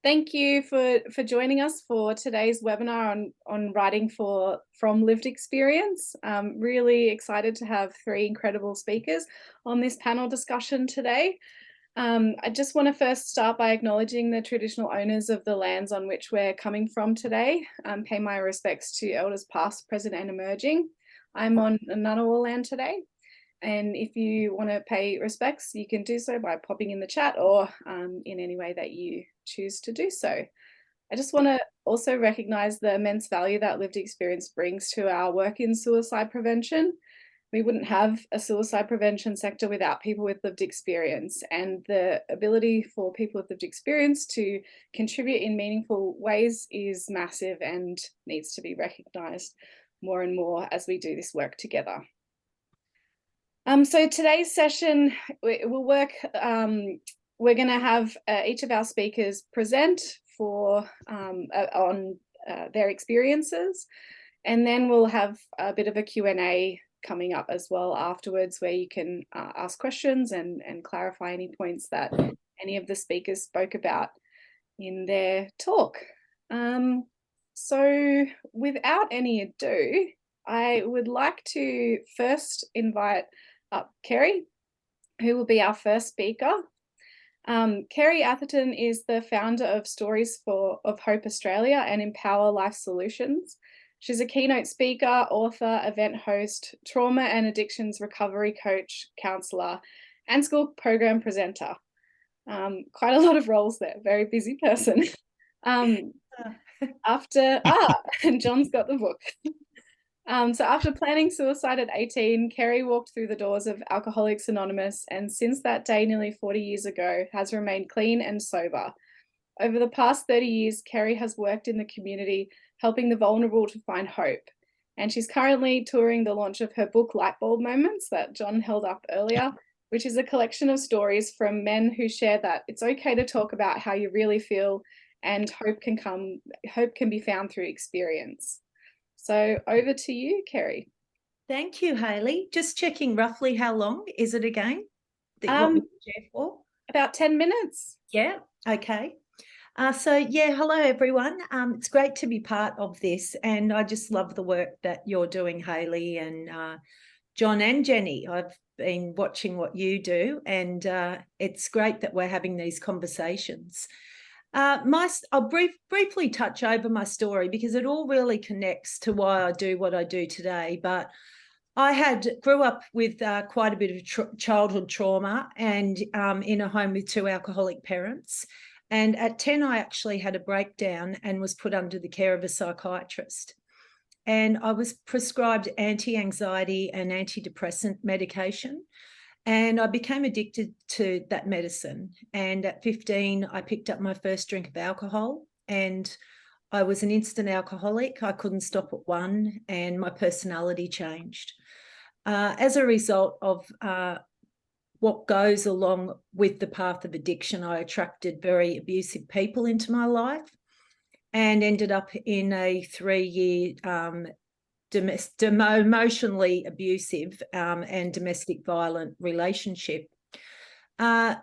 Thank you for joining us for today's webinar on writing from lived experience. Really excited to have three incredible speakers on this panel discussion today. I just want to first start by acknowledging the traditional owners of the lands on which we're coming from today. Pay my respects to elders past, present and emerging. I'm on Ngunnawal land today. And if you want to pay respects, you can do so by popping in the chat or in any way that you choose to do so. I just want to also recognise the immense value that lived experience brings to our work in suicide prevention. We wouldn't have a suicide prevention sector without people with lived experience, and the ability for people with lived experience to contribute in meaningful ways is massive and needs to be recognised more and more as we do this work together. So today's session will work. We're going to have each of our speakers present on their experiences, and then we'll have a bit of a Q&A coming up as well afterwards, where you can ask questions and clarify any points that any of the speakers spoke about in their talk. So without any ado, I would like to first invite up Kerry, who will be our first speaker. Kerry Atherton is the founder of Stories of Hope Australia and Empower Life Solutions. She's a keynote speaker, author, event host, trauma and addictions recovery coach, counsellor, and school program presenter. Quite a lot of roles there, very busy person. And John's got the book. So after planning suicide at 18, Kerry walked through the doors of Alcoholics Anonymous, and since that day, nearly 40 years ago, has remained clean and sober. Over the past 30 years, Kerry has worked in the community, helping the vulnerable to find hope. And she's currently touring the launch of her book, Lightbulb Moments, that John held up earlier, which is a collection of stories from men who share that it's okay to talk about how you really feel, and hope can be found through experience. So over to you, Kerry. Thank you, Hayley. Just checking roughly how long is it again that you want me to share for? About 10 minutes. Yeah, okay. Hello, everyone. It's great to be part of this, and I just love the work that you're doing, Hayley, and John and Jenny. I've been watching what you do, and it's great that we're having these conversations. I'll briefly touch over my story because it all really connects to why I do what I do today. But I grew up with quite a bit of childhood trauma and in a home with two alcoholic parents. And at 10, I actually had a breakdown and was put under the care of a psychiatrist. And I was prescribed anti-anxiety and antidepressant medication. And I became addicted to that medicine. And at 15, I picked up my first drink of alcohol, and I was an instant alcoholic. I couldn't stop at one, and my personality changed. As a result of what goes along with the path of addiction, I attracted very abusive people into my life and ended up in a 3-year emotionally abusive and domestic violent relationship. I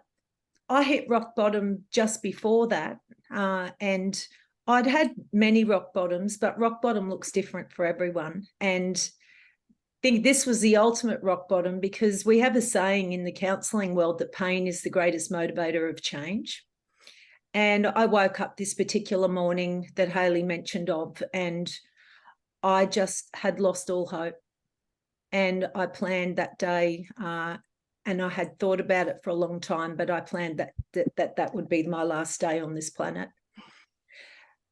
hit rock bottom just before that, and I'd had many rock bottoms, but rock bottom looks different for everyone. And I think this was the ultimate rock bottom, because we have a saying in the counselling world that pain is the greatest motivator of change. And I woke up this particular morning that Hayley mentioned of, and I just had lost all hope. And I planned that day, and I had thought about it for a long time, but I planned that would be my last day on this planet.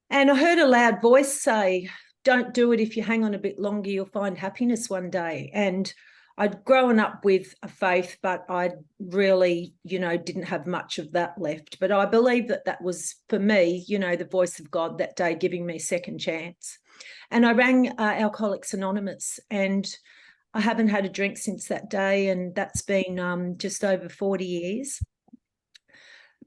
And I heard a loud voice say, "Don't do it. If you hang on a bit longer, you'll find happiness one day." And I'd grown up with a faith, but I really, didn't have much of that left. But I believe that was, for me, the voice of God that day giving me a second chance. And I rang Alcoholics Anonymous, and I haven't had a drink since that day, and that's been just over 40 years.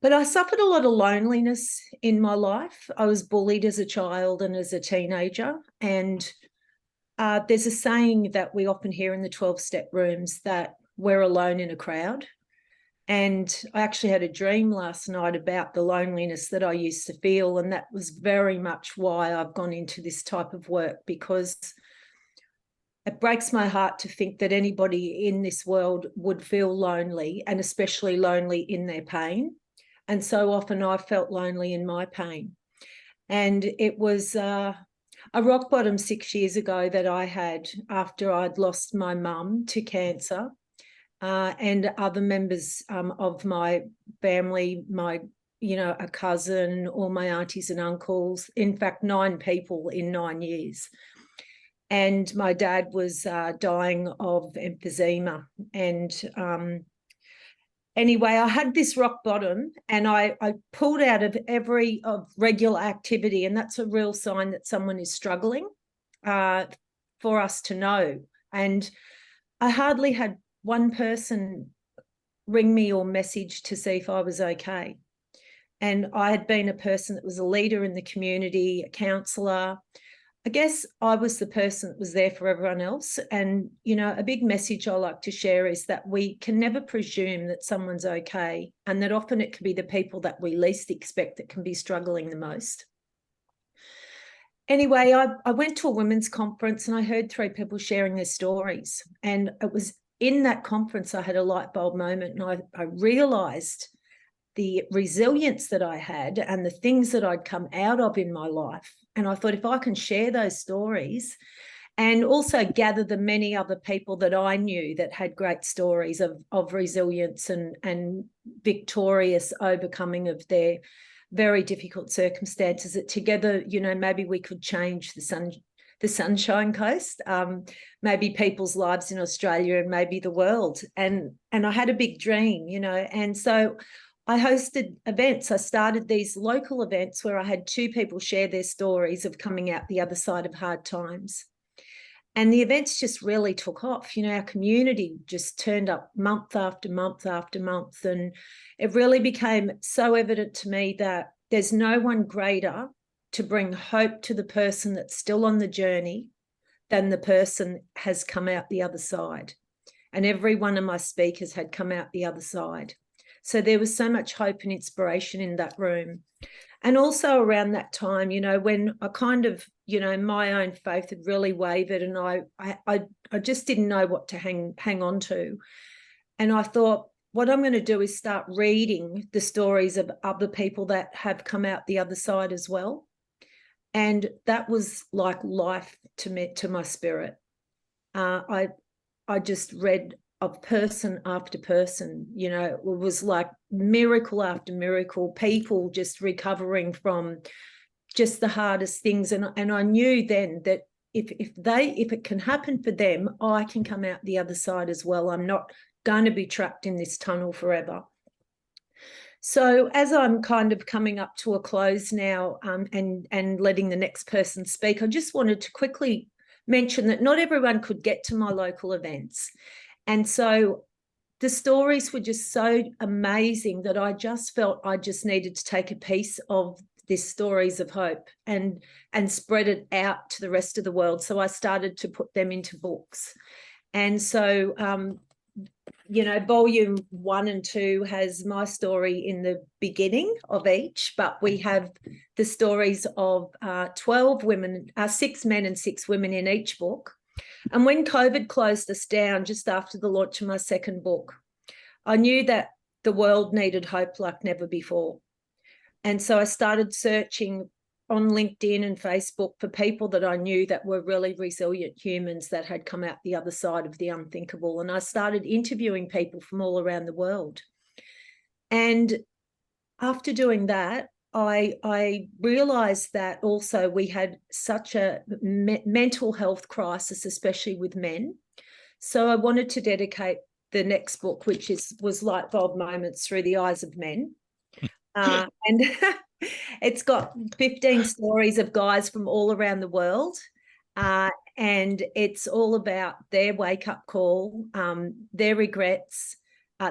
But I suffered a lot of loneliness in my life. I was bullied as a child and as a teenager, and there's a saying that we often hear in the 12-step rooms that we're alone in a crowd. And I actually had a dream last night about the loneliness that I used to feel. And that was very much why I've gone into this type of work, because it breaks my heart to think that anybody in this world would feel lonely, and especially lonely in their pain. And so often I felt lonely in my pain. And it was a rock bottom 6 years ago that I had after I'd lost my mum to cancer. And other members of my family, a cousin, all my aunties and uncles, in fact, 9 people in 9 years. And my dad was dying of emphysema. And anyway, I had this rock bottom, and I pulled out of regular activity, and that's a real sign that someone is struggling for us to know. And I hardly had one person ring me or message to see if I was okay. And I had been a person that was a leader in the community, a counsellor. I guess I was the person that was there for everyone else. And, a big message I like to share is that we can never presume that someone's okay, and that often it can be the people that we least expect that can be struggling the most. Anyway, I went to a women's conference and I heard 3 people sharing their stories. And it was in that conference I had a light bulb moment, and I realised the resilience that I had and the things that I'd come out of in my life. And I thought, if I can share those stories and also gather the many other people that I knew that had great stories of resilience and victorious overcoming of their very difficult circumstances, that together, maybe we could change the Sunshine Coast, maybe people's lives in Australia and maybe the world. And I had a big dream, and so I hosted events. I started these local events where I had 2 people share their stories of coming out the other side of hard times. And the events just really took off. Our community just turned up month after month after month. And it really became so evident to me that there's no one greater to bring hope to the person that's still on the journey than the person has come out the other side. And every one of my speakers had come out the other side. So there was so much hope and inspiration in that room. And also around that time, when I kind of, my own faith had really wavered, and I just didn't know what to hang on to. And I thought, what I'm going to do is start reading the stories of other people that have come out the other side as well. And that was like life to my spirit. I just read of person after person, it was like miracle after miracle, people just recovering from just the hardest things. And I knew then that if it can happen for them, I can come out the other side as well. I'm not going to be trapped in this tunnel forever. So as I'm kind of coming up to a close now, and letting the next person speak, I just wanted to quickly mention that not everyone could get to my local events. And so the stories were just so amazing that I just felt I just needed to take a piece of these stories of hope and spread it out to the rest of the world. So I started to put them into books. And so, volume 1 and 2 has my story in the beginning of each, but we have the stories of 12 women, 6 men and 6 women in each book. And when COVID closed us down just after the launch of my second book, I knew that the world needed hope like never before. And so I started searching on LinkedIn and Facebook for people that I knew that were really resilient humans that had come out the other side of the unthinkable. And I started interviewing people from all around the world. And after doing that, I realised that also we had such a mental health crisis, especially with men. So I wanted to dedicate the next book, which was Light Bulb Moments Through the Eyes of Men. And it's got 15 stories of guys from all around the world. And it's all about their wake-up call, their regrets,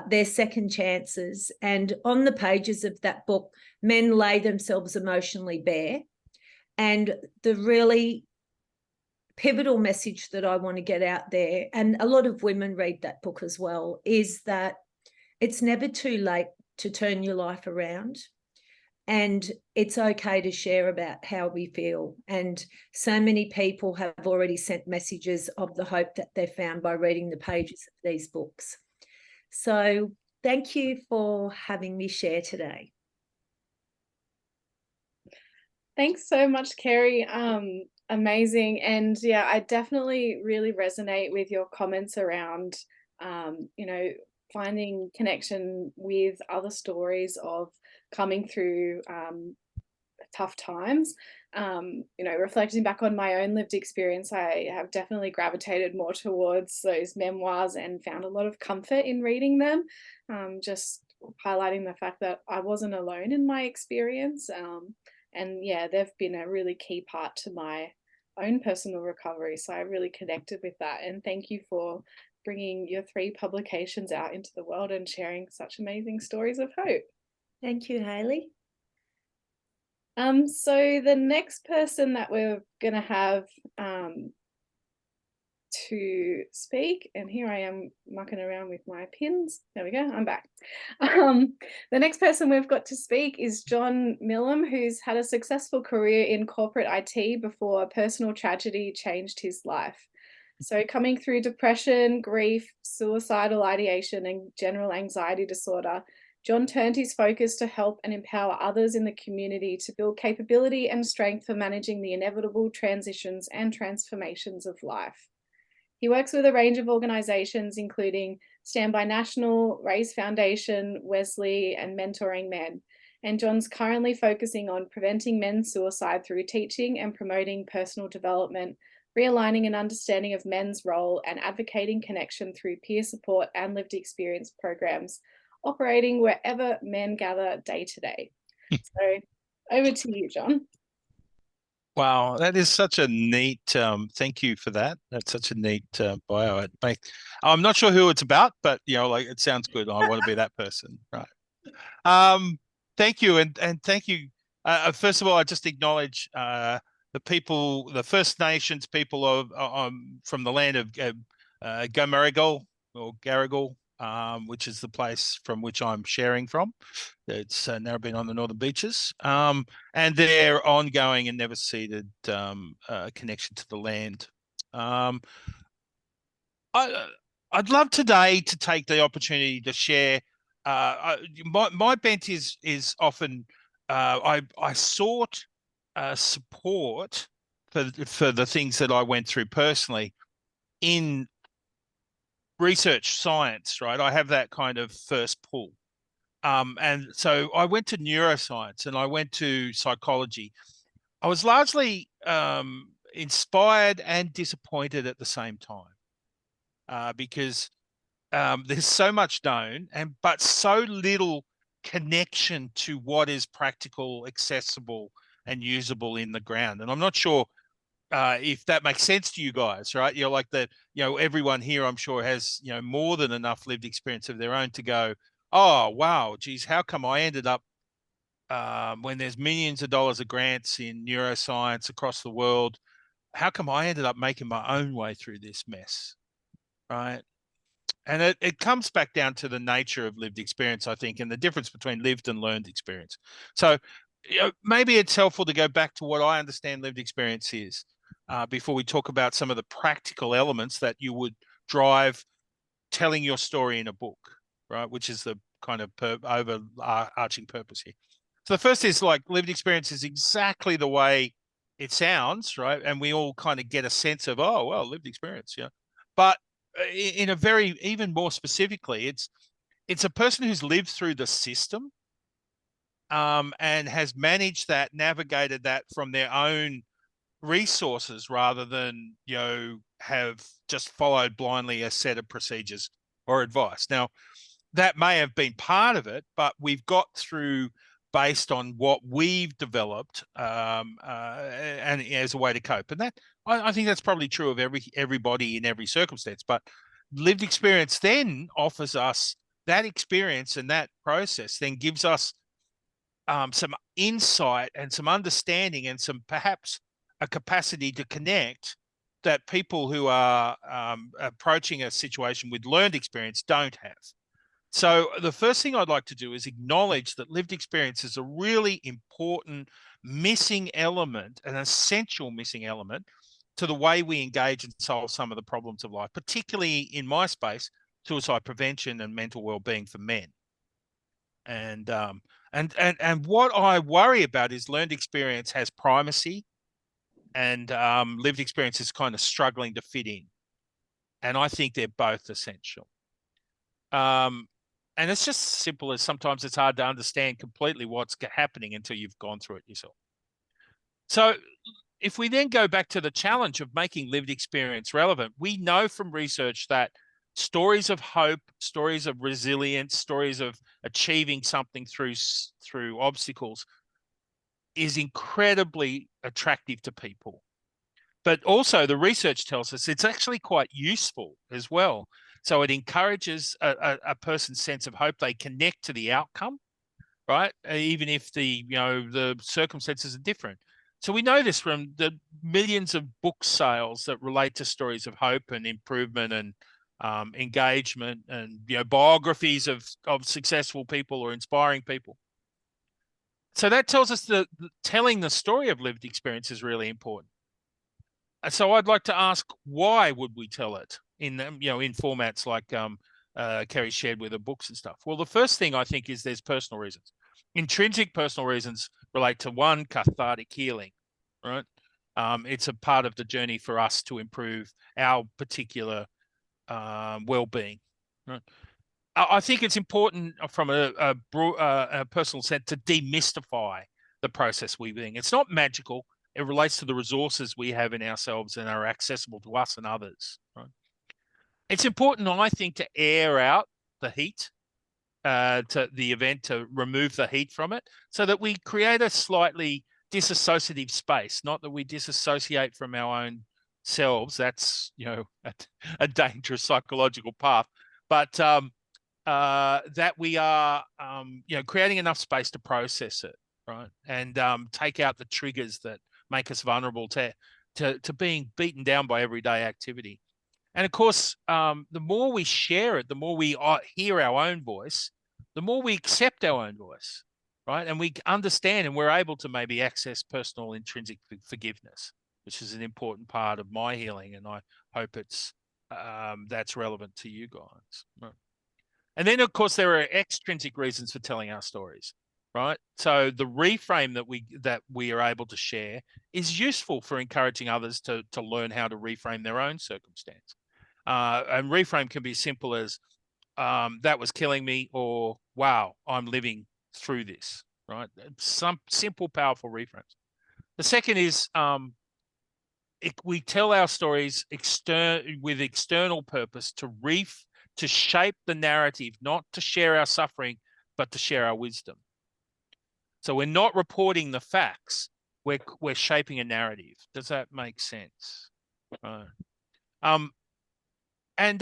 their second chances. And on the pages of that book, men lay themselves emotionally bare. And the really pivotal message that I want to get out there, and a lot of women read that book as well, is that it's never too late to turn your life around. And it's okay to share about how we feel. And so many people have already sent messages of the hope that they found by reading the pages of these books. So thank you for having me share today. Thanks so much, Kerry. Amazing. And yeah, I definitely really resonate with your comments around, you know, finding connection with other stories of coming through tough times. You know, reflecting back on my own lived experience, I have definitely gravitated more towards those memoirs and found a lot of comfort in reading them. Just highlighting the fact that I wasn't alone in my experience. And yeah, they've been a really key part to my own personal recovery. So I really connected with that. And thank you for bringing your 3 publications out into the world and sharing such amazing stories of hope. Thank you, Hayley. So the next person that we're going to have to speak, and here I am mucking around with my pins. There we go, I'm back. The next person we've got to speak is John Millam, who's had a successful career in corporate IT before personal tragedy changed his life. So coming through depression, grief, suicidal ideation, and general anxiety disorder, John turned his focus to help and empower others in the community to build capability and strength for managing the inevitable transitions and transformations of life. He works with a range of organisations, including Standby National, Raise Foundation, Wesley, and Mentoring Men. And John's currently focusing on preventing men's suicide through teaching and promoting personal development, realigning an understanding of men's role, and advocating connection through peer support and lived experience programs, operating wherever men gather day to day. So over to you, John. Wow, that is such a neat, thank you for that. That's such a neat bio. I'm not sure who it's about, but you know, like it sounds good. I want to be that person, right? Thank you, and thank you. First of all, I just acknowledge the people, the First Nations people of from the land of Gomerigal or Garigal, which is the place from which I'm sharing from. It's now been on the northern beaches, and their ongoing and never ceded connection to the land. I'd love today to take the opportunity to share. My bent is often I sought support for the things that I went through personally in research science, right? I have that kind of first pull. And so I went to neuroscience and I went to psychology. I was largely inspired and disappointed at the same time because there's so much known but so little connection to what is practical, accessible, and usable in the ground. And I'm not sure if that makes sense to you guys, right? You're like everyone here, I'm sure, has, more than enough lived experience of their own to go, oh, wow, geez, how come I ended up when there's millions of dollars of grants in neuroscience across the world, how come I ended up making my own way through this mess, right? And it comes back down to the nature of lived experience, I think, and the difference between lived and learned experience. So maybe it's helpful to go back to what I understand lived experience is before we talk about some of the practical elements that you would drive telling your story in a book, right? Which is the kind of overarching purpose here. So the first is like lived experience is exactly the way it sounds, right? And we all kind of get a sense of, oh, well, lived experience, yeah. But in a very, even more specifically, it's a person who's lived through the system and has managed that, navigated that from their own resources rather than, have just followed blindly a set of procedures or advice. Now, that may have been part of it, but we've got through based on what we've developed and as a way to cope. And that I think that's probably true of everybody in every circumstance. But lived experience then offers us that experience, and that process then gives us some insight and some understanding and some perhaps a capacity to connect that people who are approaching a situation with learned experience don't have. So the first thing I'd like to do is acknowledge that lived experience is a really important missing element, an essential missing element to the way we engage and solve some of the problems of life, particularly in my space, suicide prevention and mental well-being for men. And what I worry about is learned experience has primacy, and lived experience is kind of struggling to fit in. And I think they're both essential. And it's just simple as sometimes it's hard to understand completely what's happening until you've gone through it yourself. So if we then go back to the challenge of making lived experience relevant, we know from research that stories of hope, stories of resilience, stories of achieving something through obstacles is incredibly attractive to people. But also the research tells us it's actually quite useful as well. So it encourages a person's sense of hope. They connect to the outcome, right? Even if the circumstances are different. So we know this from the millions of book sales that relate to stories of hope and improvement and engagement, and biographies of successful people or inspiring people. So that tells us that telling the story of lived experience is really important. So I'd like to ask, why would we tell it in formats like Kerry shared with her books and stuff? Well, the first thing I think is there's personal reasons. Intrinsic personal reasons relate to one, cathartic healing, right? It's a part of the journey for us to improve our particular well-being, right? I think it's important from a personal sense to demystify the process we're doing. It's not magical. It relates to the resources we have in ourselves and are accessible to us and others, right? It's important, I think, to air out the heat to the event, to remove the heat from it, so that we create a slightly disassociative space. Not that we disassociate from our own selves. That's, a dangerous psychological path. But that we are, creating enough space to process it, right? And take out the triggers that make us vulnerable to being beaten down by everyday activity. And of course, the more we share it, the more we hear our own voice, the more we accept our own voice, right? And we understand, and we're able to maybe access personal intrinsic forgiveness, which is an important part of my healing. And I hope that's relevant to you guys, right? And then, of course, there are extrinsic reasons for telling our stories, right? So the reframe that we are able to share is useful for encouraging others to learn how to reframe their own circumstance. And reframe can be as simple as that was killing me, or wow, I'm living through this, right? Some simple, powerful reframes. The second is we tell our stories with external purpose to shape the narrative, not to share our suffering, but to share our wisdom. So we're not reporting the facts, we're shaping a narrative. Does that make sense? Right. And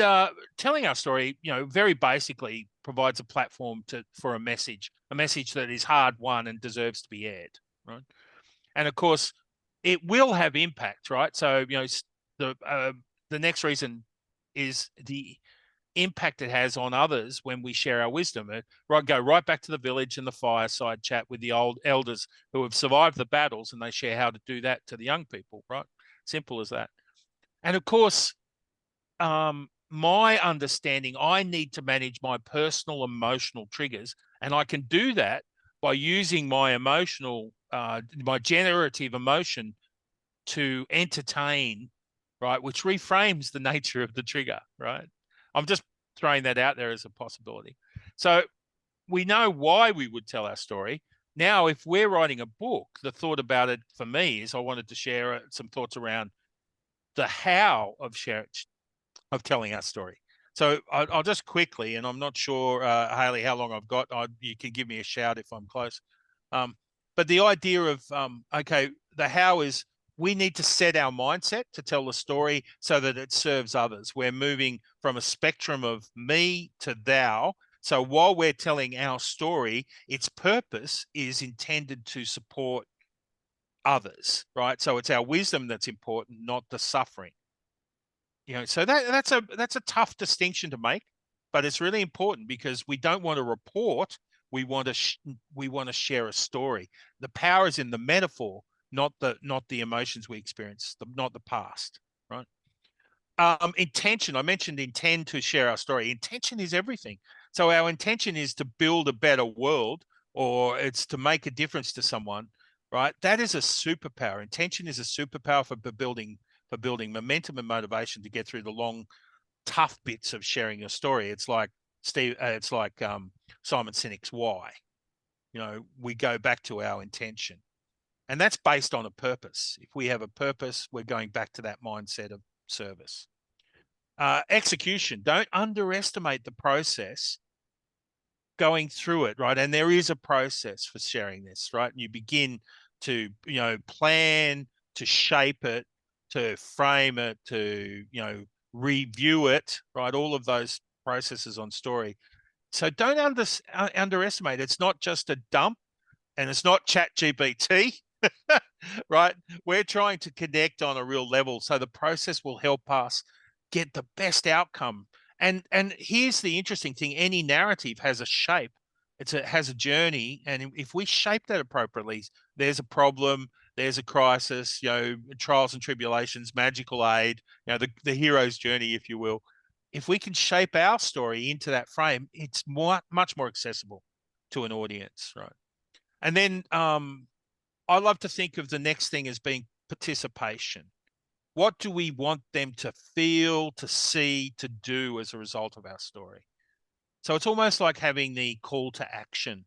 telling our story, very basically provides a platform for a message that is hard won and deserves to be aired, right? And of course, it will have impact, right? So, the next reason is the impact it has on others when we share our wisdom. Go right back to the village and the fireside chat with the old elders who have survived the battles, and they share how to do that to the young people, right? Simple as that. And of course, my understanding, I need to manage my personal emotional triggers, and I can do that by using my my generative emotion to entertain, right? Which reframes the nature of the trigger, right? I'm just throwing that out there as a possibility. So we know why we would tell our story. Now, if we're writing a book, the thought about it for me is I wanted to share some thoughts around the how of telling our story. So I'll just quickly, and I'm not sure, Hayley, how long I've got. You can give me a shout if I'm close. But the idea of, the how is we need to set our mindset to tell the story so that it serves others. We're moving from a spectrum of me to thou. So while we're telling our story, its purpose is intended to support others, right? So it's our wisdom that's important, not the suffering. So that's a tough distinction to make. but it's really important because we don't want to report. We want to share a story. The power is in the metaphor, not the emotions we experience, not the past, right? Intention. I mentioned intend to share our story. Intention is everything. So our intention is to build a better world, or it's to make a difference to someone, right? That is a superpower. Intention is a superpower for building momentum and motivation to get through the long, tough bits of sharing your story. It's like Simon Sinek's why. We go back to our intention, and that's based on a purpose. If we have a purpose, we're going back to that mindset of service. Execution. Don't underestimate the process going through it, right? And there is a process for sharing this, right? And you begin to, plan, to shape it, to frame it, to, review it, right? All of those processes on story. So don't underestimate. It's not just a dump, and it's not ChatGPT, right? We're trying to connect on a real level. So the process will help us get the best outcome. And here's the interesting thing. Any narrative has a shape. It has a journey. And if we shape that appropriately, there's a problem, there's a crisis, trials and tribulations, magical aid, the hero's journey, if you will. If we can shape our story into that frame, it's much more accessible to an audience, right? And then I love to think of the next thing as being participation. What do we want them to feel, to see, to do as a result of our story? So it's almost like having the call to action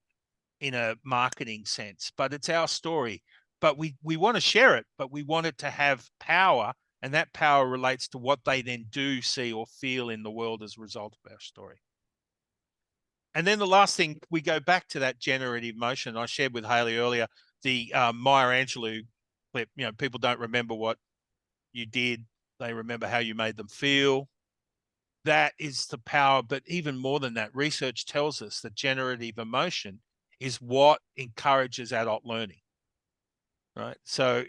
in a marketing sense, but it's our story. But we want to share it, but we want it to have power, and that power relates to what they then do, see, or feel in the world as a result of our story. And then the last thing, we go back to that generative motion. I shared with Hayley earlier the Maya Angelou clip. People don't remember what you did, they remember how you made them feel. That is the power. But even more than that, research tells us that generative emotion is what encourages adult learning, right? So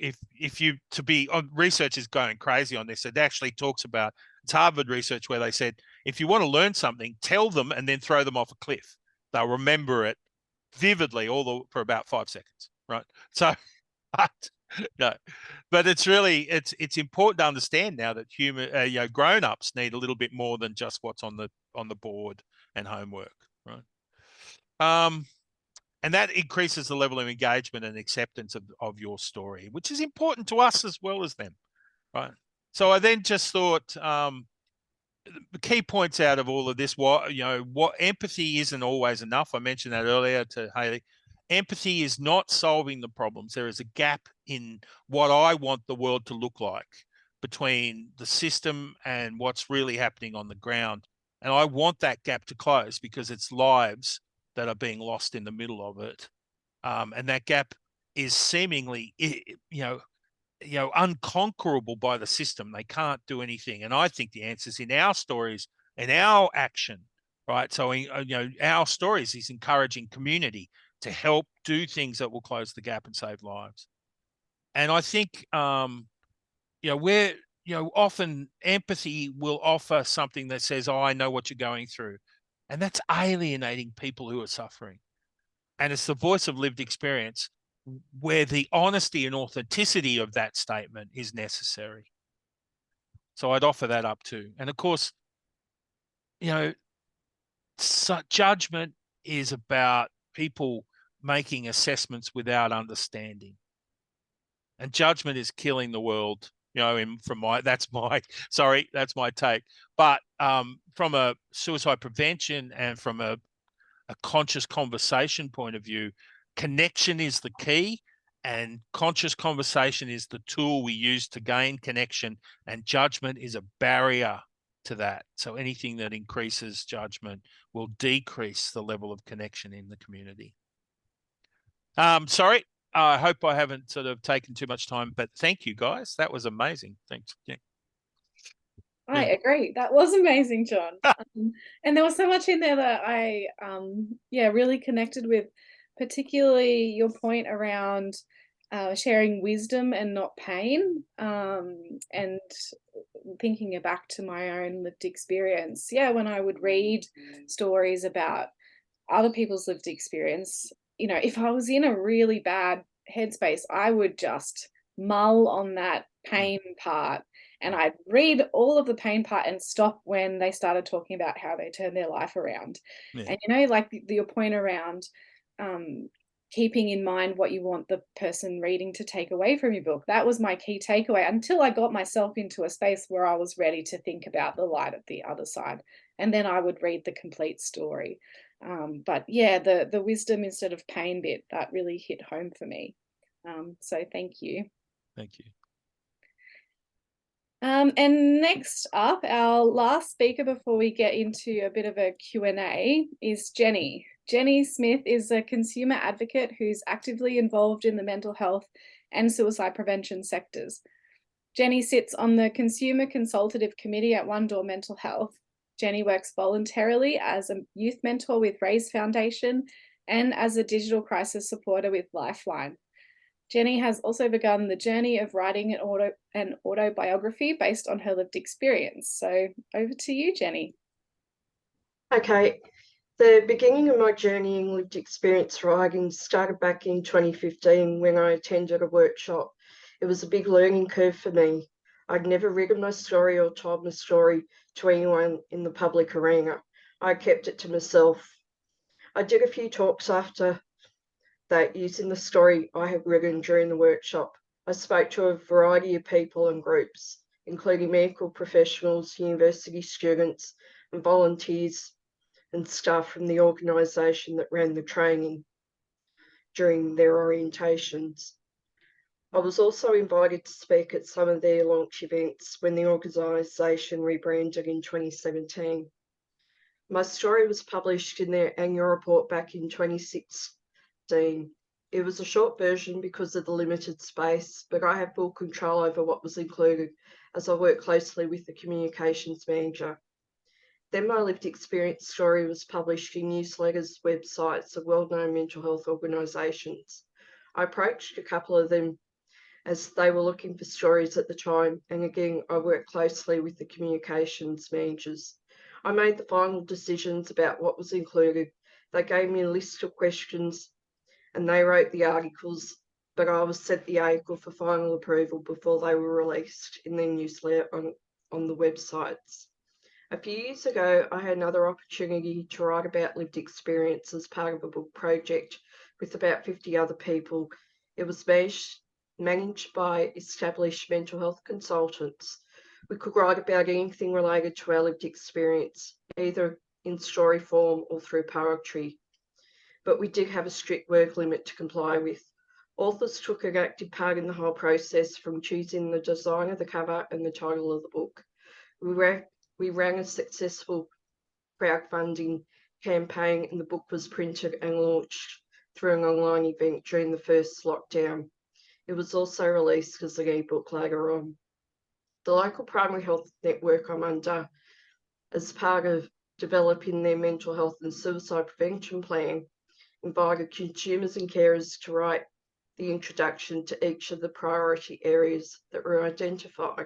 research is going crazy on this. It actually talks about, it's Harvard research where they said, if you want to learn something, tell them and then throw them off a cliff. They'll remember it vividly for about 5 seconds, right? So, no, but it's important to understand now that grown-ups need a little bit more than just what's on the board and homework, right? And that increases the level of engagement and acceptance of your story, which is important to us as well as them, right? So I then just thought, the key points out of all of this, what empathy isn't always enough. I mentioned that earlier to Hayley. Empathy is not solving the problems. There is a gap in what I want the world to look like between the system and what's really happening on the ground. And I want that gap to close because it's lives that are being lost in the middle of it. And that gap is seemingly, unconquerable by the system. They can't do anything. And I think the answer is in our stories and our action, right? So, our stories is encouraging community to help do things that will close the gap and save lives. And I think, often empathy will offer something that says, oh, I know what you're going through. And that's alienating people who are suffering. And it's the voice of lived experience where the honesty and authenticity of that statement is necessary. So I'd offer that up too. And of course, judgment is about people making assessments without understanding. And judgment is killing the world, that's my take. But from a suicide prevention and from a conscious conversation point of view, connection is the key, and conscious conversation is the tool we use to gain connection, and judgment is a barrier to that. So anything that increases judgment will decrease the level of connection in the community. Sorry, I hope I haven't sort of taken too much time, but thank you guys. That was amazing. Thanks. Yeah. I agree. That was amazing, John. And there was so much in there that I, really connected with, particularly your point around sharing wisdom and not pain, and thinking back to my own lived experience. Yeah, when I would read stories about other people's lived experience, you know, if I was in a really bad headspace, I would just mull on that pain part, and I'd read all of the pain part and stop when they started talking about how they turned their life around. Yeah. And, you know, like your point around keeping in mind what you want the person reading to take away from your book, that was my key takeaway until I got myself into a space where I was ready to think about the light at the other side. And then I would read the complete story. But yeah, the wisdom instead of pain bit, that really hit home for me. So thank you. Thank you. And next up, our last speaker before we get into a bit of a Q&A is Jenny. Jenny Smith is a consumer advocate who's actively involved in the mental health and suicide prevention sectors. Jenny sits on the Consumer Consultative Committee at One Door Mental Health. Jenny works voluntarily as a youth mentor with Raise Foundation and as a digital crisis supporter with Lifeline. Jenny has also begun the journey of writing an autobiography based on her lived experience. So over to you, Jenny. Okay, the beginning of my journey in lived experience writing started back in 2015 when I attended a workshop. It was a big learning curve for me. I'd never written my story or told my story to anyone in the public arena. I kept it to myself. I did a few talks after that using the story I had written during the workshop. I spoke to a variety of people and groups, including medical professionals, university students, and volunteers and staff from the organisation that ran the training during their orientations. I was also invited to speak at some of their launch events when the organisation rebranded in 2017. My story was published in their annual report back in 2016. It was a short version because of the limited space, but I had full control over what was included as I worked closely with the communications manager. Then my lived experience story was published in newsletters, websites of well-known mental health organisations. I approached a couple of them as they were looking for stories at the time, and again, I worked closely with the communications managers. I made the final decisions about what was included. They gave me a list of questions and they wrote the articles, but I was sent the article for final approval before they were released in their newsletter on the websites. A few years ago, I had another opportunity to write about lived experience as part of a book project with about 50 other people. It was managed by established mental health consultants. We could write about anything related to our lived experience, either in story form or through poetry. But we did have a strict word limit to comply with. Authors took an active part in the whole process, from choosing the design of the cover and the title of the book. We ran a successful crowdfunding campaign, and the book was printed and launched through an online event during the first lockdown. It was also released as an ebook later on. The local primary health network I'm under, as part of developing their mental health and suicide prevention plan, invited consumers and carers to write the introduction to each of the priority areas that were identified.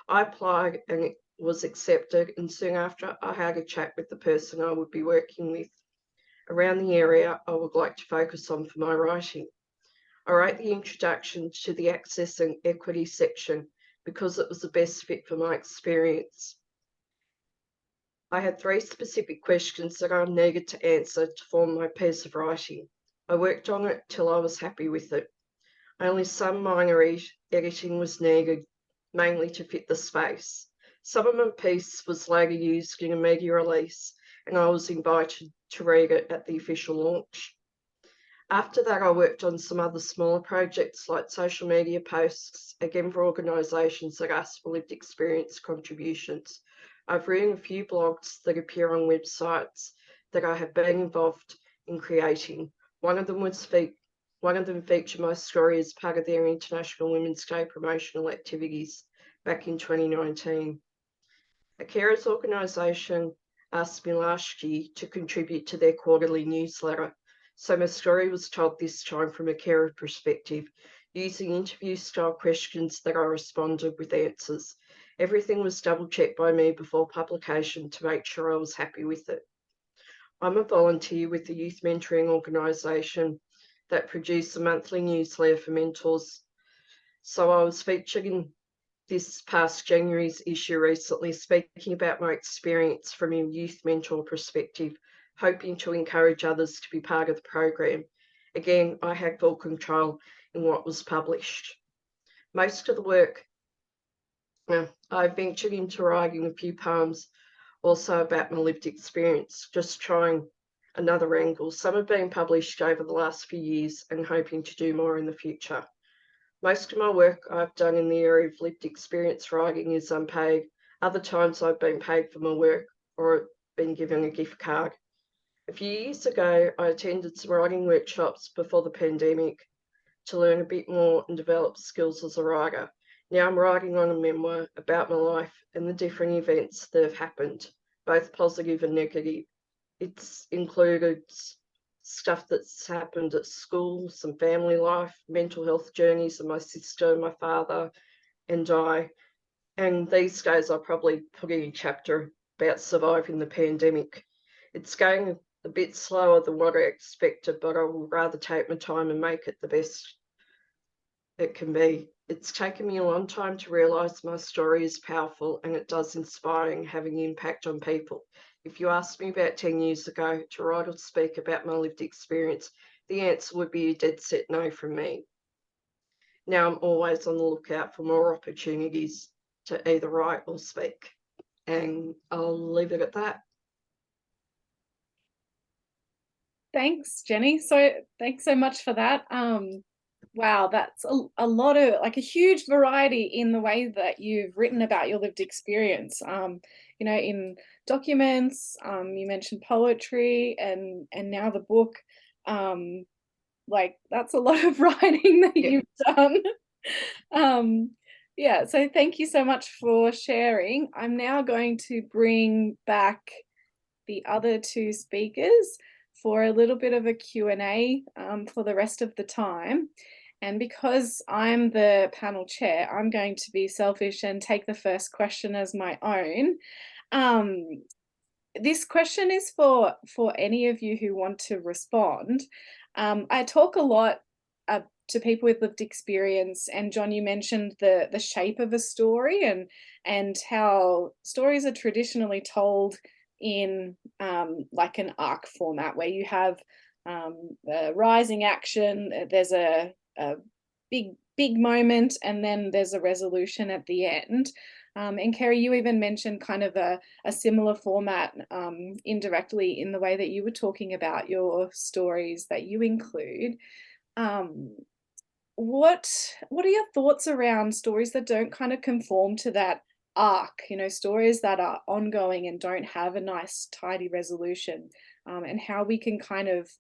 I applied and it was accepted, and soon after I had a chat with the person I would be working with around the area I would like to focus on for my writing. I wrote the introduction to the access and equity section because it was the best fit for my experience. I had 3 specific questions that I needed to answer to form my piece of writing. I worked on it till I was happy with it. Only some minor editing was needed, mainly to fit the space. Some of my piece was later used in a media release, and I was invited to read it at the official launch. After that, I worked on some other smaller projects like social media posts, again for organisations that asked for lived experience contributions. I've written a few blogs that appear on websites that I have been involved in creating. One of them featured my story as part of their International Women's Day promotional activities back in 2019. A carers organisation asked me last year to contribute to their quarterly newsletter, so my story was told this time from a carer perspective, using interview-style questions that I responded with answers. Everything was double-checked by me before publication to make sure I was happy with it. I'm a volunteer with the youth mentoring organisation that produce a monthly newsletter for mentors. So I was featured in this past January's issue recently, speaking about my experience from a youth mentor perspective, hoping to encourage others to be part of the program. Again, I had full control in what was published. Most of the work, I ventured into writing a few poems also about my lived experience, just trying another angle. Some have been published over the last few years and hoping to do more in the future. Most of my work I've done in the area of lived experience writing is unpaid. Other times I've been paid for my work or been given a gift card. A few years ago, I attended some writing workshops before the pandemic to learn a bit more and develop skills as a writer. Now I'm writing on a memoir about my life and the different events that have happened, both positive and negative. It's included stuff that's happened at school, some family life, mental health journeys of my sister, my father, and I. And these days I'll probably put in a chapter about surviving the pandemic. It's going a bit slower than what I expected, but I will rather take my time and make it the best it can be. It's taken me a long time to realise my story is powerful and it does inspire and have an impact on people. If you asked me about 10 years ago to write or speak about my lived experience, the answer would be a dead set no from me. Now I'm always on the lookout for more opportunities to either write or speak. And I'll leave it at that. Thanks, Jenny. So thanks so much for that. Wow, that's a lot of, like, a huge variety in the way that you've written about your lived experience. You know, in documents, you mentioned poetry, and now the book. Like, that's a lot of writing that you've done. Yeah, so thank you so much for sharing. I'm now going to bring back the other two speakers for a little bit of a Q&A for the rest of the time. And because I'm the panel chair, I'm going to be selfish and take the first question as my own. This question is for any of you who want to respond. I talk a lot to people with lived experience, and John, you mentioned the shape of a story and how stories are traditionally told in like an arc format, where you have a rising action, there's a big moment, and then there's a resolution at the end. And Kerry, you even mentioned kind of a similar format indirectly in the way that you were talking about your stories that you include. What are your thoughts around stories that don't kind of conform to that arc, you know, stories that are ongoing and don't have a nice tidy resolution, and how we can kind of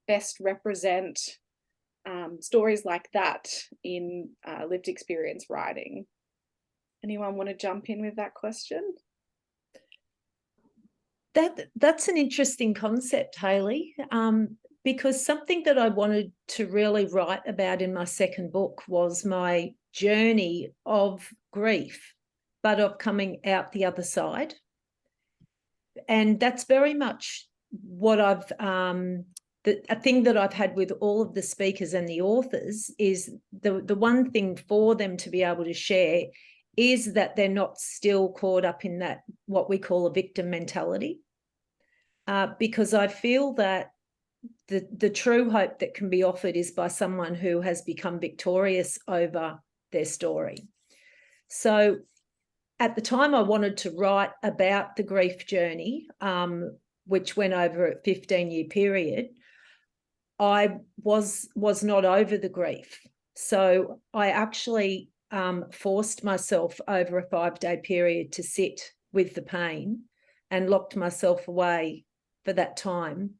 best represent stories like that in lived experience writing? Anyone want to jump in with that question? That's an interesting concept, Hayley, because something that I wanted to really write about in my second book was my journey of grief, but of coming out the other side. And that's very much what I've a thing that I've had with all of the speakers and the authors is the one thing for them to be able to share is that they're not still caught up in that, what we call a victim mentality. Because I feel that the true hope that can be offered is by someone who has become victorious over their story. So at the time I wanted to write about the grief journey, which went over a 15-year period, I was not over the grief. So I actually forced myself over a 5-day period to sit with the pain and locked myself away for that time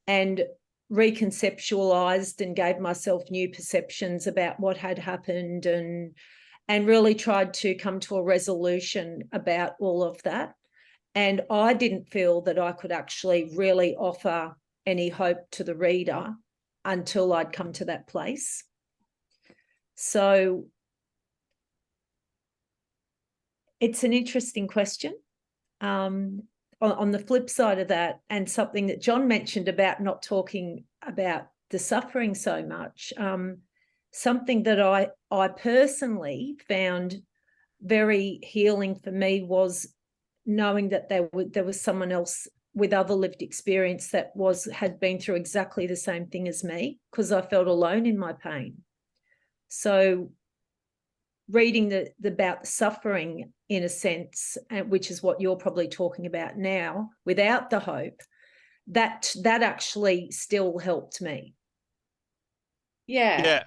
and reconceptualized and gave myself new perceptions about what had happened and really tried to come to a resolution about all of that. And I didn't feel that I could actually really offer any hope to the reader until I'd come to that place. So it's an interesting question. On the flip side of that, and something that John mentioned about not talking about the suffering so much, something that I personally found very healing for me was knowing that there was someone else with other lived experience that had been through exactly the same thing as me, because I felt alone in my pain. So reading about the suffering, in a sense, which is what you're probably talking about now, without the hope, that actually still helped me. Yeah.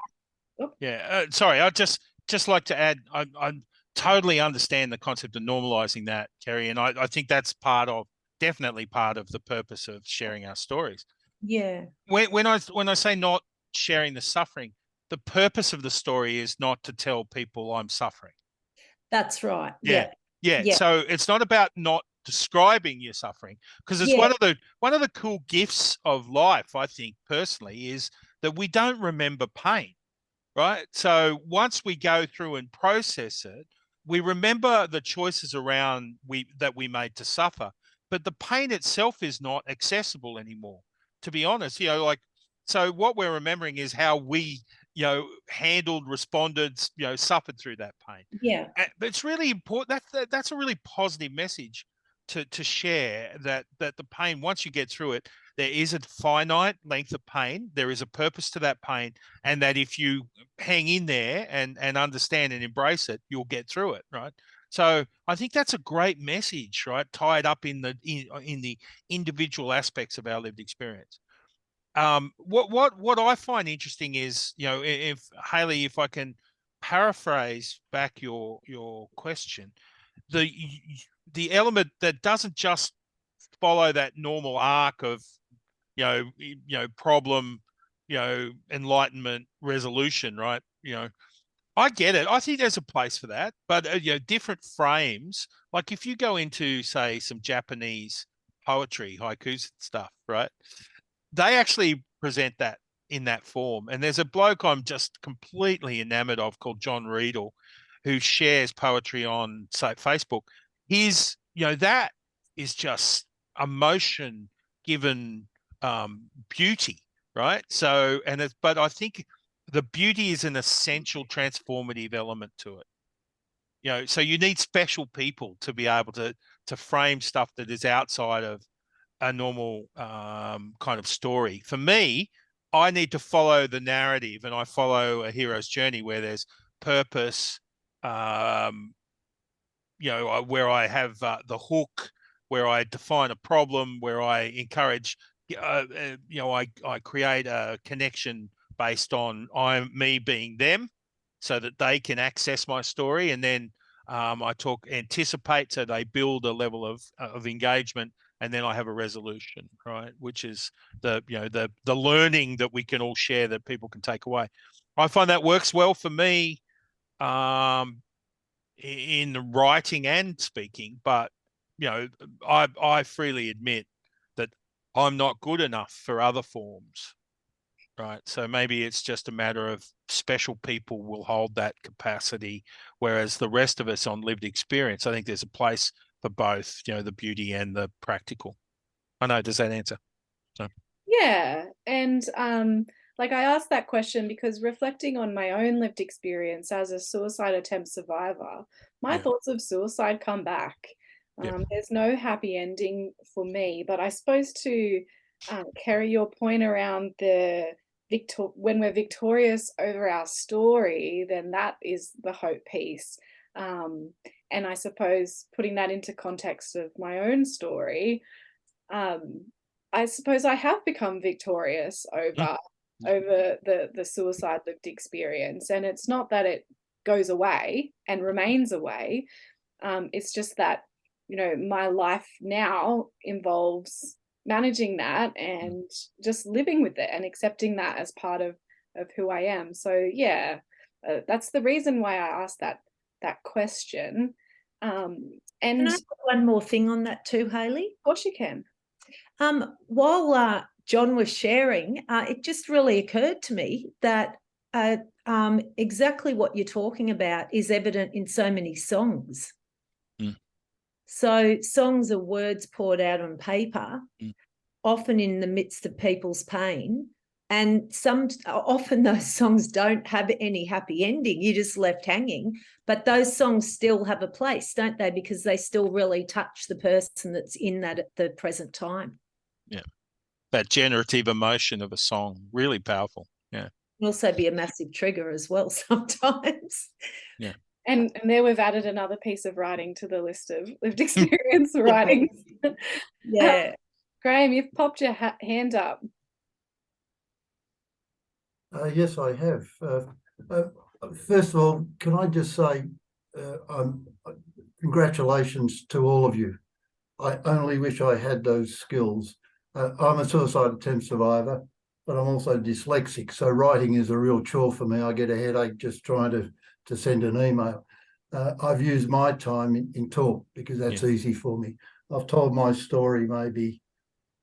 Sorry, I'd just like to add, I totally understand the concept of normalizing that, Kerry, and I think that's definitely part of the purpose of sharing our stories. Yeah. When I say not sharing the suffering, the purpose of the story is not to tell people I'm suffering. That's right. Yeah. Yeah. So it's not about not describing your suffering, because it's one of the cool gifts of life, I think personally, is that we don't remember pain, right? So once we go through and process it, we remember the choices that we made to suffer, but the pain itself is not accessible anymore, to be honest. So what we're remembering is how we handled, responded, suffered through that pain. Yeah. But it's really important. That's a really positive message to share, that the pain, once you get through it, there is a finite length of pain. There is a purpose to that pain, and that if you hang in there and understand and embrace it, you'll get through it, right? So I think that's a great message, right? Tied up in the individual aspects of our lived experience. What I find interesting is, if Hayley, if I can paraphrase back your question, the element that doesn't just follow that normal arc of problem, enlightenment, resolution, right? I get it. I think there's a place for that, but different frames. Like if you go into, say, some Japanese poetry, haikus and stuff, right? They actually present that in that form. And there's a bloke I'm just completely enamored of called John Riedel, who shares poetry on, say, Facebook. That is just emotion given beauty, right? So, but I think the beauty is an essential transformative element to it. So you need special people to be able to frame stuff that is outside of a normal kind of story. For me, I need to follow the narrative, and I follow a hero's journey where there's purpose, where I have the hook, where I define a problem, where I encourage, I create a connection based on me being them, so that they can access my story, and then I anticipate, so they build a level of engagement, and then I have a resolution, right? Which is the learning that we can all share, that people can take away. I find that works well for me in writing and speaking, but I freely admit that I'm not good enough for other forms, right? So maybe it's just a matter of special people will hold that capacity, whereas the rest of us on lived experience, I think there's a place for both, the beauty and the practical. I know, does that answer? So. Yeah, and like I asked that question because reflecting on my own lived experience as a suicide attempt survivor, my thoughts of suicide come back. There's no happy ending for me, but I suppose to carry your point around when we're victorious over our story, then that is the hope piece. And I suppose putting that into context of my own story, I suppose I have become victorious over the suicide lived experience. And it's not that it goes away and remains away. It's just that, my life now involves managing that and just living with it and accepting that as part of who I am. So yeah, that's the reason why I asked that question. And can I add one more thing on that too, Hayley? Of course you can. While John was sharing, it just really occurred to me that exactly what you're talking about is evident in so many songs. Mm. So songs are words poured out on paper, often in the midst of people's pain. And often those songs don't have any happy ending. You're just left hanging. But those songs still have a place, don't they? Because they still really touch the person that's in that at the present time. Yeah. That generative emotion of a song, really powerful. Yeah. Can also be a massive trigger as well sometimes. Yeah. And there we've added another piece of writing to the list of lived experience writings. Yeah. Graham, you've popped your hand up. Yes, I have. First of all, can I just say congratulations to all of you. I only wish I had those skills. I'm a suicide attempt survivor, but I'm also dyslexic, so writing is a real chore for me. I get a headache just trying to send an email. I've used my time in talk because that's easy for me. I've told my story maybe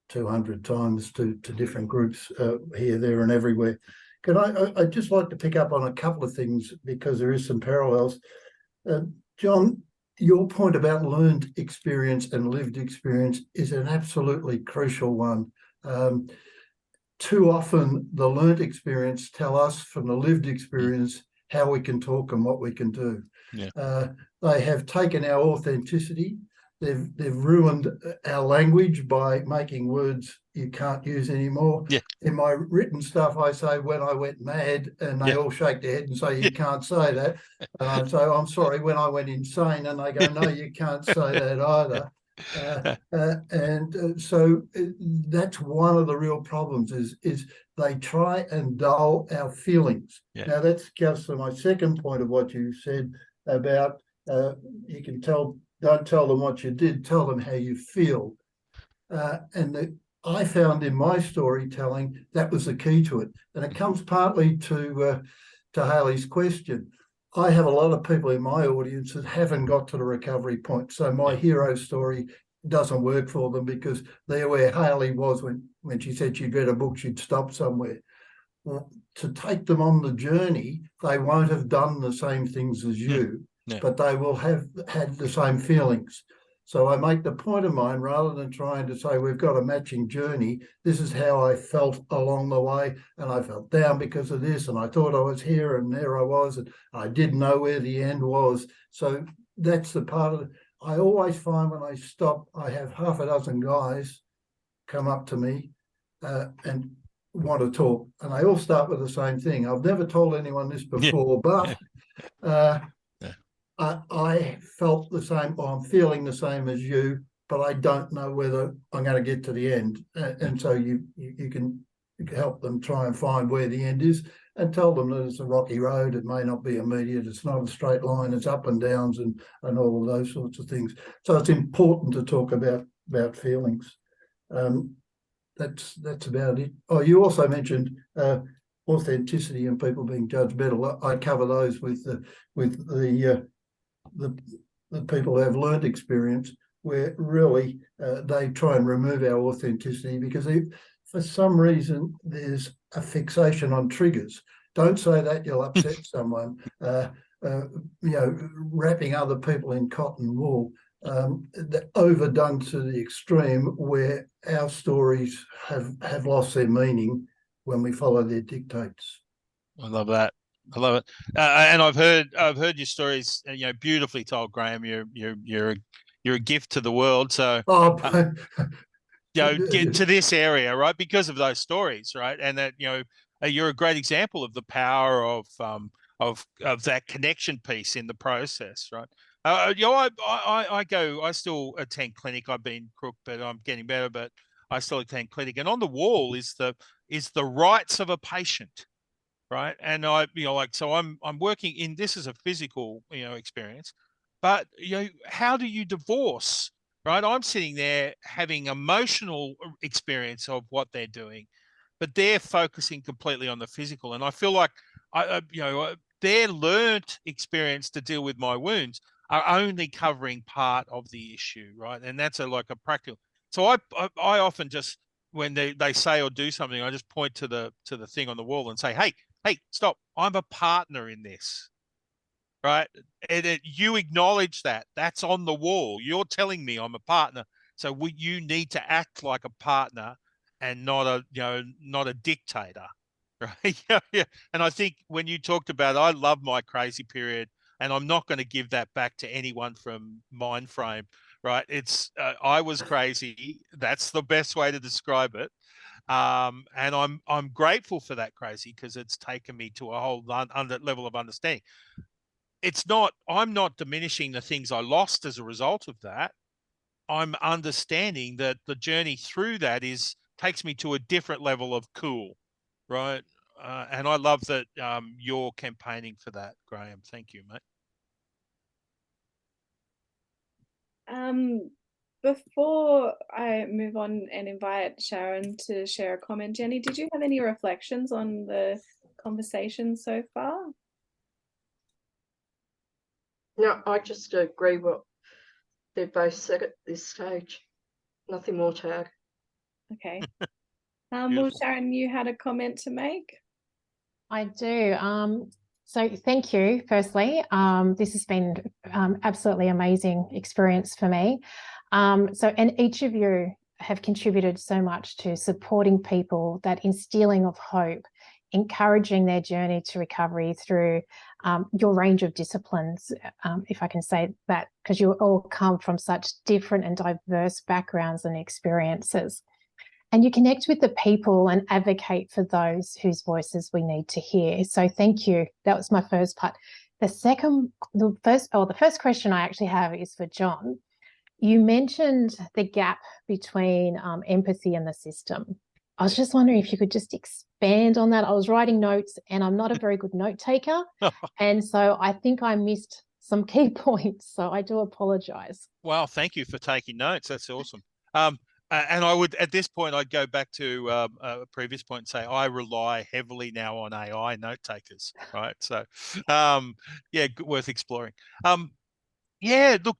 200 times to different groups here, there and everywhere. I'd just like to pick up on a couple of things because there is some parallels. John, your point about learned experience and lived experience is an absolutely crucial one. Too often the learned experience tell us from the lived experience how we can talk and what we can do. Yeah. They have taken our authenticity. They've ruined our language by making words you can't use anymore. Yeah. In my written stuff, I say when I went mad, and they all shake their head and say you can't say that. And I say I'm sorry when I went insane, and they go no, you can't say that either. So that's one of the real problems is they try and dull our feelings. Yeah. Now that goes to my second point of what you said about you can tell. Don't tell them what you did, tell them how you feel. I found in my storytelling that was the key to it. And it comes partly to Hayley's question. I have a lot of people in my audience that haven't got to the recovery point. So my hero story doesn't work for them because they're where Hayley was when she said she'd read a book, she'd stop somewhere. Well, to take them on the journey, they won't have done the same things as you. Yeah. But they will have had the same feelings. So I make the point of mine, rather than trying to say we've got a matching journey, this is how I felt along the way, and I felt down because of this, and I thought I was here, and there I was, and I didn't know where the end was. So that's the part of it. I always find when I stop, I have half a dozen guys come up to me and want to talk, and they all start with the same thing. I've never told anyone this before, but I felt the same, or I'm feeling the same as you, but I don't know whether I'm going to get to the end. And so you can help them try and find where the end is, and tell them that it's a rocky road. It may not be immediate. It's not a straight line. It's up and downs and all of those sorts of things. So it's important to talk about feelings. That's about it. Oh, you also mentioned authenticity and people being judgmental. I cover those with the people who have learned experience, where really they try and remove our authenticity because for some reason there's a fixation on triggers. Don't say that, you'll upset someone. Wrapping other people in cotton wool, overdone to the extreme where our stories have lost their meaning when we follow their dictates. I love that. I love it, and I've heard your stories. Beautifully told, Graham. You're a gift to the world. So, get to this area, right, because of those stories, right, and that you're a great example of the power of that connection piece in the process, right. I still attend clinic. I've been crook, but I'm getting better. But I still attend clinic, and on the wall is the rights of a patient. Right. And so I'm working in, this is a physical, experience, but, how do you divorce, right? I'm sitting there having emotional experience of what they're doing, but they're focusing completely on the physical. And I feel like, their learnt experience to deal with my wounds are only covering part of the issue. Right. And that's like a practical. So I often just when they say or do something, I just point to the thing on the wall and say, hey, stop! I'm a partner in this, right? And you acknowledge that that's on the wall. You're telling me I'm a partner, so you need to act like a partner and not a dictator, right? Yeah. And I think when you talked about, I love my crazy period, and I'm not going to give that back to anyone from Mindframe. Right. It's I was crazy. That's the best way to describe it. And I'm grateful for that crazy, because it's taken me to a whole level of understanding. I'm not diminishing the things I lost as a result of that. I'm understanding that the journey through that takes me to a different level of cool. Right. And I love that you're campaigning for that, Graham. Thank you, mate. Before I move on and invite Sharon to share a comment, Jenny, did you have any reflections on the conversation so far? No, I just agree what they've both said at this stage. Nothing more to add. Okay. Well, Sharon, you had a comment to make? I do. So thank you, firstly. This has been absolutely amazing experience for me. And each of you have contributed so much to supporting people, that instilling of hope, encouraging their journey to recovery through your range of disciplines, if I can say that, because you all come from such different and diverse backgrounds and experiences. And you connect with the people and advocate for those whose voices we need to hear. So thank you. That was my first part. The first question I actually have is for John. You mentioned the gap between empathy and the system. I was just wondering if you could just expand on that. I was writing notes and I'm not a very good note taker. And so I think I missed some key points. So I do apologize. Well, thank you for taking notes. That's awesome. And I would, at this point, I'd go back to a previous point and say, I rely heavily now on AI note takers, right? So, yeah, worth exploring. Yeah, look,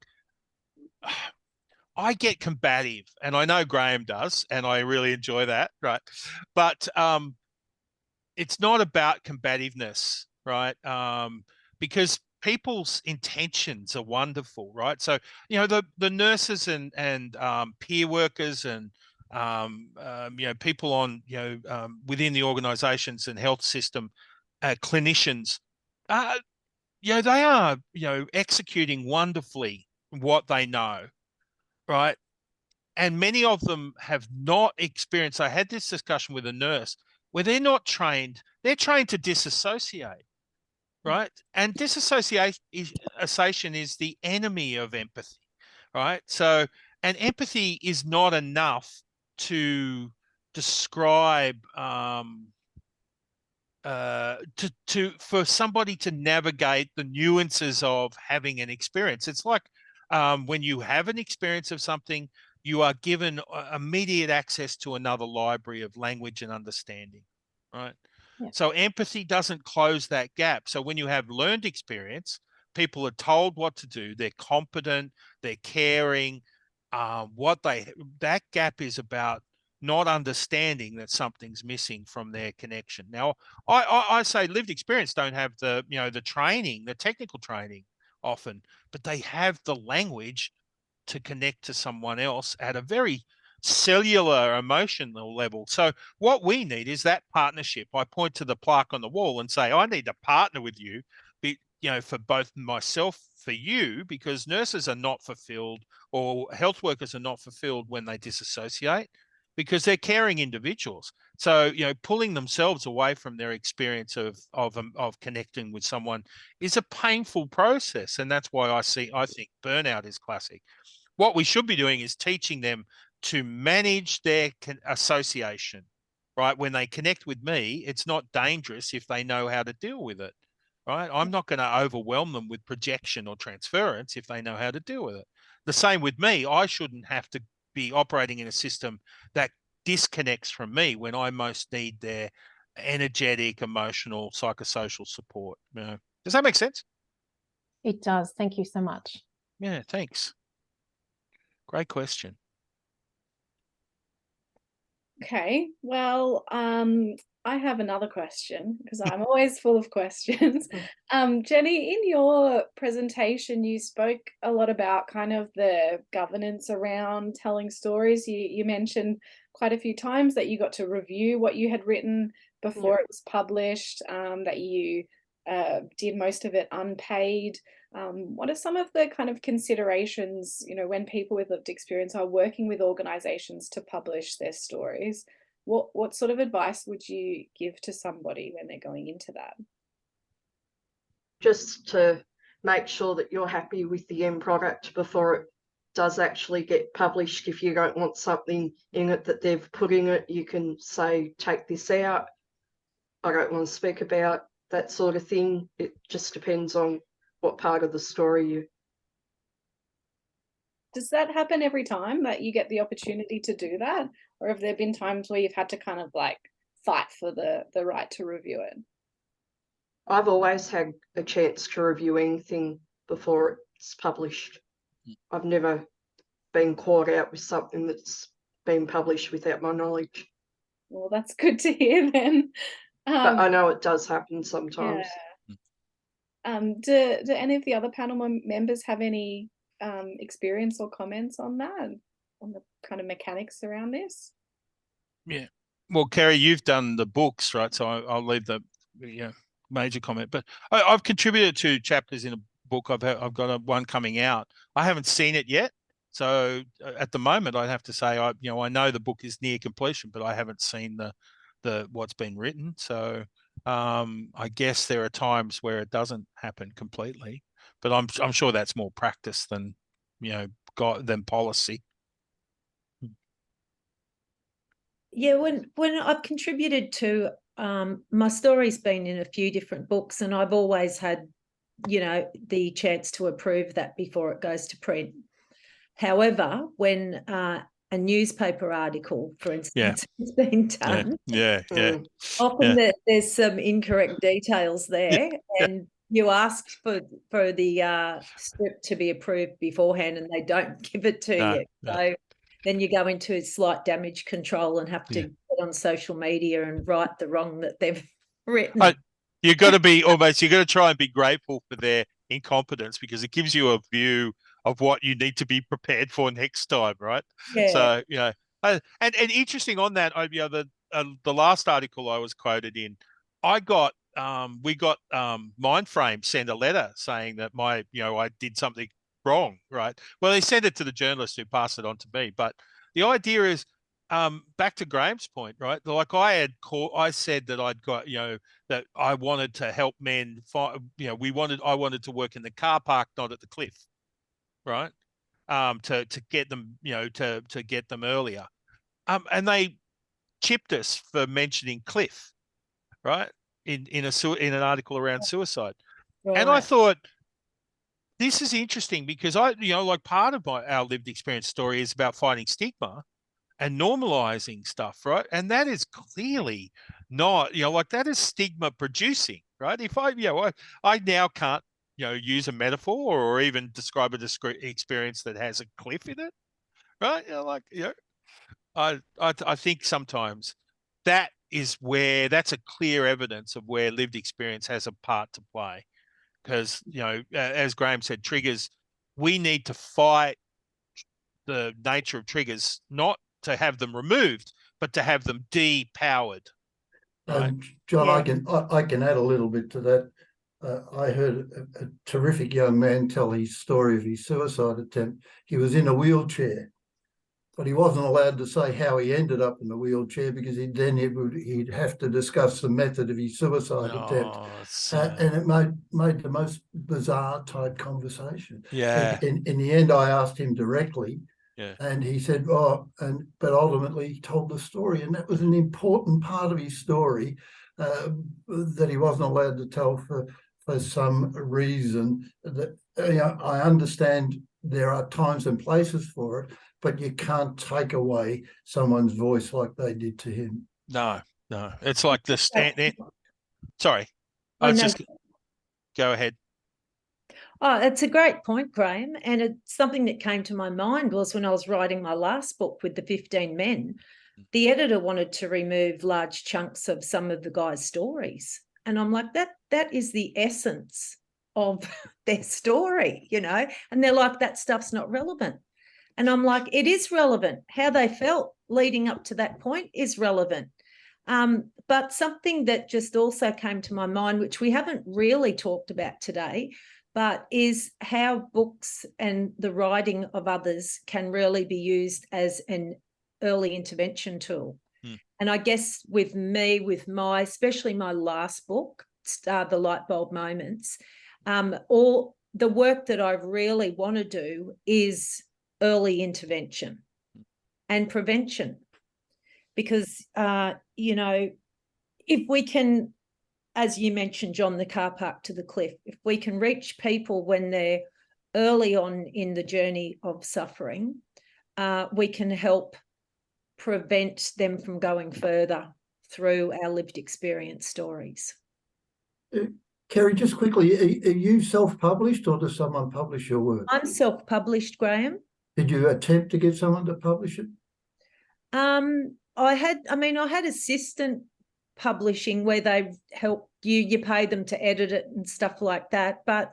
I get combative, and I know Graham does, and I really enjoy that, right? But it's not about combativeness, right? Because people's intentions are wonderful, right? So, the nurses and peer workers and people on within the organisations and health system, clinicians, they are executing wonderfully what they know, right? And many of them have not experienced. I had this discussion with a nurse where they're not trained. They're trained to disassociate, right? And disassociation is the enemy of empathy, right? So, and empathy is not enough to describe for somebody to navigate the nuances of having an experience. It's like when you have an experience of something, you are given immediate access to another library of language and understanding, right? Yeah. So empathy doesn't close that gap. So when you have learned experience, people are told what to do. They're competent. They're caring. That gap is about not understanding that something's missing from their connection. Now, I say lived experience don't have the training, the technical training often, but they have the language to connect to someone else at a very cellular emotional level. So what we need is that partnership. I point to the plaque on the wall and say, I need to partner with you, for both myself, for you, because nurses are not fulfilled, or health workers are not fulfilled when they disassociate, because they're caring individuals. So, pulling themselves away from their experience of connecting with someone is a painful process. And that's why I think burnout is classic. What we should be doing is teaching them to manage their association, right? When they connect with me, it's not dangerous if they know how to deal with it, right? I'm not going to overwhelm them with projection or transference if they know how to deal with it. The same with me. I shouldn't have to be operating in a system that disconnects from me when I most need their energetic, emotional, psychosocial support. Does that make sense? It does. Thank you so much. Yeah, thanks. Great question. Okay, well, I have another question because I'm always full of questions. Jenny, in your presentation, you spoke a lot about kind of the governance around telling stories. You mentioned quite a few times that you got to review what you had written before it was published, that you did most of it unpaid. What are some of the kind of considerations, when people with lived experience are working with organizations to publish their stories? What sort of advice would you give to somebody when they're going into that? Just to make sure that you're happy with the end product before it does actually get published. If you don't want something in it that they've put in it, you can say, take this out. I don't want to speak about that sort of thing. It just depends on what part of the story you. Does that happen every time that you get the opportunity to do that? Or have there been times where you've had to kind of like fight for the right to review it? I've always had a chance to review anything before it's published. I've never been caught out with something that's been published without my knowledge. Well, that's good to hear then. But I know it does happen sometimes. Yeah. Do any of the other panel members have any experience or comments on that, on the kind of mechanics around this? Yeah. Well, Kerry, you've done the books, right? So I'll leave the major comment. But I've contributed to chapters in a book. I've got one coming out. I haven't seen it yet. So at the moment, I'd have to say I know the book is near completion, but I haven't seen the what's been written. So I guess there are times where it doesn't happen completely, but I'm sure that's more practice than than policy. Yeah, when I've contributed to my story's been in a few different books, and I've always had the chance to approve that before it goes to print. However, when a newspaper article, for instance, has been done, often there's some incorrect details there, and you ask for the script to be approved beforehand, and they don't give it to you. So then you go into slight damage control and have to get on social media and write the wrong that they've written. You've got to try and be grateful for their incompetence, because it gives you a view of what you need to be prepared for next time, right? So and interesting on that, the last article I was quoted in, we got Mindframe send a letter saying that I did something wrong, right? Well, they sent it to the journalist who passed it on to me, but the idea is, back to Graham's point, right? Like I said that I'd got, that I wanted to help men find, I wanted to work in the car park, not at the cliff, right? To get them, to get them earlier. And they chipped us for mentioning cliff, right? In an article around suicide. Right. And I thought, this is interesting because part of our lived experience story is about fighting stigma and normalizing stuff, right? And that is clearly not, that is stigma producing, right? If I now can't, use a metaphor or even describe a discrete experience that has a cliff in it, right? I think sometimes that's a clear evidence of where lived experience has a part to play. Because, as Graham said, triggers, we need to fight the nature of triggers, not to have them removed, but to have them depowered. Right? John, I can add a little bit to that. I heard a terrific young man tell his story of his suicide attempt. He was in a wheelchair, but he wasn't allowed to say how he ended up in the wheelchair, because he'd have to discuss the method of his suicide attempt. And it made the most bizarre type conversation. Yeah. In the end, I asked him directly, and he said, but ultimately he told the story, and that was an important part of his story that he wasn't allowed to tell for some reason. That I understand there are times and places for it, but you can't take away someone's voice like they did to him. No. It's like the Sorry. Go ahead. Oh, it's a great point, Graham. And it's something that came to my mind was when I was writing my last book with the 15 men. the editor wanted to remove large chunks of some of the guys' stories. And I'm like, that is the essence of their story, you know? And they're like, that stuff's not relevant. And I'm like, it is relevant. How they felt leading up to that point is relevant. But something that just also came to my mind, which we haven't really talked about today, but is how books and the writing of others can really be used as an early intervention tool. And I guess with me, especially my last book, The Light Bulb Moments, all the work that I really want to do is early intervention and prevention. Because, you know, if we can, as you mentioned, John, the car park to the cliff, if we can reach people when they're early on in the journey of suffering, we can help prevent them from going further through our lived experience stories. Kerry, just quickly, are you self-published or does someone publish your work? I'm self-published, Graham. Did you attempt to get someone to publish it? I had assistant publishing where they help you pay them to edit it and stuff like that, but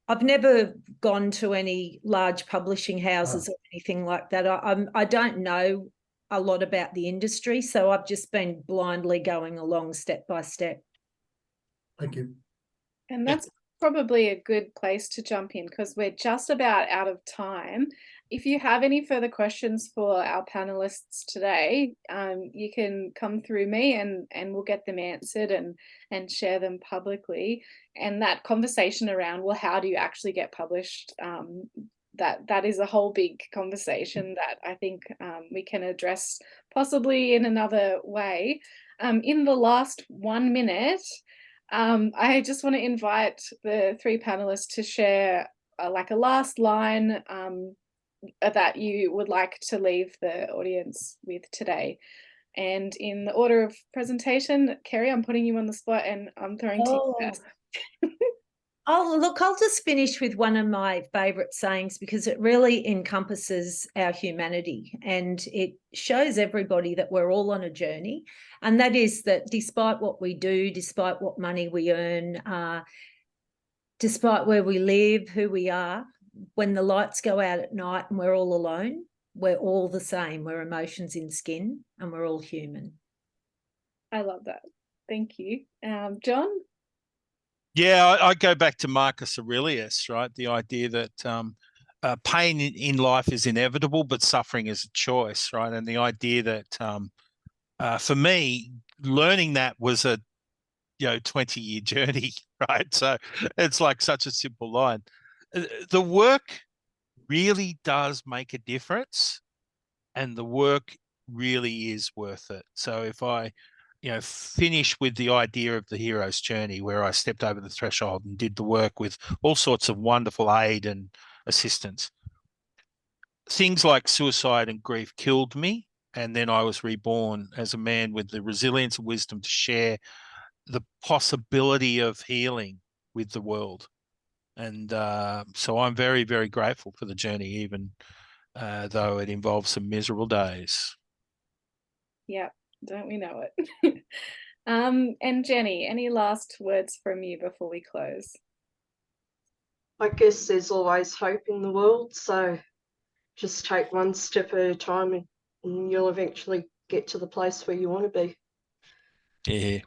I've never gone to any large publishing houses or anything like that. I don't know a lot about the industry, so I've just been blindly going along step by step. Thank you. And that's probably a good place to jump in because we're just about out of time. If you have any further questions for our panelists today, you can come through me and we'll get them answered and share them publicly. And that conversation around, well, how do you actually get published? That is a whole big conversation that I think we can address possibly in another way. In the last 1 minute, I just want to invite the three panelists to share like a last line that you would like to leave the audience with today. And in the order of presentation, Kerry, I'm putting you on the spot and I'm throwing to you first. Oh, look, I'll just finish with one of my favourite sayings because it really encompasses our humanity and it shows everybody that we're all on a journey. And that is that despite what we do, despite what money we earn, despite where we live, who we are, when the lights go out at night and we're all alone, we're all the same. We're emotions in skin and we're all human. I love that. Thank you. John? Yeah, I go back to Marcus Aurelius, right? The idea that pain in life is inevitable, but suffering is a choice, right? And the idea that for me, learning that was a 20-year journey, right? So it's like such a simple line. The work really does make a difference, and the work really is worth it. So if I finish with the idea of the hero's journey where I stepped over the threshold and did the work with all sorts of wonderful aid and assistance. Things like suicide and grief killed me, and then I was reborn as a man with the resilience and wisdom to share the possibility of healing with the world. And so I'm very, very grateful for the journey, even though it involves some miserable days. Yeah. Don't we know it? And Jenny, any last words from you before we close? I guess there's always hope in the world, so just take one step at a time and you'll eventually get to the place where you want to be.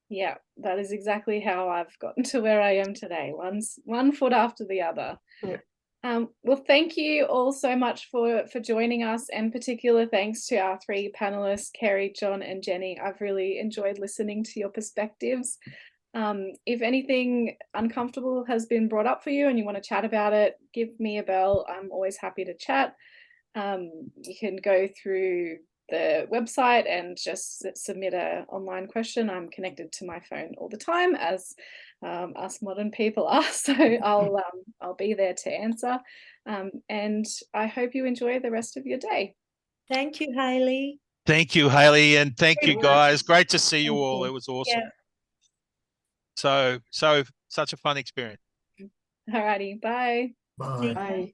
Yeah, that is exactly how I've gotten to where I am today, one foot after the other. Yeah. Well, thank you all so much for joining us, and particular thanks to our three panelists, Kerry, John and Jenny. I've really enjoyed listening to your perspectives. If anything uncomfortable has been brought up for you and you want to chat about it, give me a bell. I'm always happy to chat. You can go through the website and just submit an online question. I'm connected to my phone all the time, as us modern people are, so I'll be there to answer. And I hope you enjoy the rest of your day. Thank you, Hayley. Thank you, Hayley, and thank you, guys. Great to see you all. It was awesome. Yeah. So such a fun experience. Alrighty, bye. Bye. Bye.